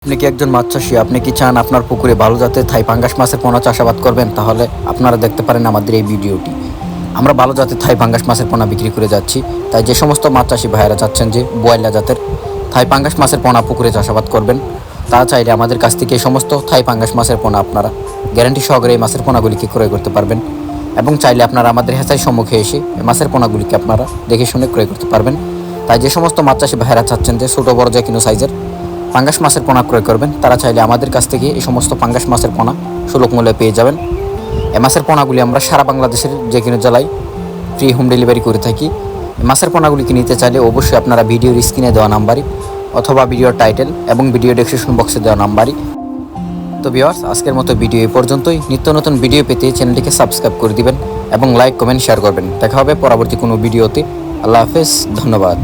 আপনি কি একজন মাছ চাষী? আপনি কি চান আপনার পুকুরে ভালো জাতের থাই পাঙ্গাস মাছের পোনা চাষাবাদ করবেন? তাহলে আপনারা দেখতে পারেন আমাদের এই ভিডিওটি। আমরা ভালো জাতের থাই পাঙ্গাস মাছের পোনা বিক্রি করে যাচ্ছি। তাই যে সমস্ত মাছ চাষী ভাইয়েরা চাচ্ছেন যে বোয়াইলা জাতের থাই পাঙ্গাস মাছের পোনা পুকুরে চাষাবাদ করবেন, তারা চাইলে আমাদের কাছ থেকে এই সমস্ত থাই পাঙ্গাস মাছের পোনা আপনারা গ্যারান্টি সহকারে এই মাছের পোনাগুলিকে ক্রয় করতে পারবেন। এবং চাইলে আপনারা আমাদের হেঁচাই সম্মুখে এসে এই মাছের পোনাগুলিকে আপনারা দেখে শুনে ক্রয় করতে পারবেন। তাই যে সমস্ত মাছ চাষী ভাইয়েরা চাচ্ছেন যে ছোটো বড় যে কোনো সাইজের পাঙ্গাস মাছের পোনা ক্রয় করবেন, তারা চাইলে আমাদের কাছ থেকে এই সমস্ত পাঙ্গাস মাছের পোনা সুলভ মূল্যে পেয়ে যাবেন। এই মাছের পোনাগুলি আমরা সারা বাংলাদেশের যে কোনো জেলায় ফ্রি হোম ডেলিভারি করে থাকি। এই মাছের পোনাগুলিকে নিতে চাইলে অবশ্যই আপনারা ভিডিওর স্ক্রিনে দেওয়া নাম্বারই অথবা ভিডিওর টাইটেল এবং ভিডিও ডেসক্রিপশন বক্সে দেওয়া নাম্বারই। তো ভিউয়ার্স, আজকের মতো ভিডিও এই পর্যন্তই। নিত্য নতুন ভিডিও পেতে চ্যানেলটিকে সাবস্ক্রাইব করে দিবেন এবং লাইক কমেন্ট শেয়ার করবেন। দেখা হবে পরবর্তী কোনো ভিডিওতে। আল্লাহ হাফেজ, ধন্যবাদ।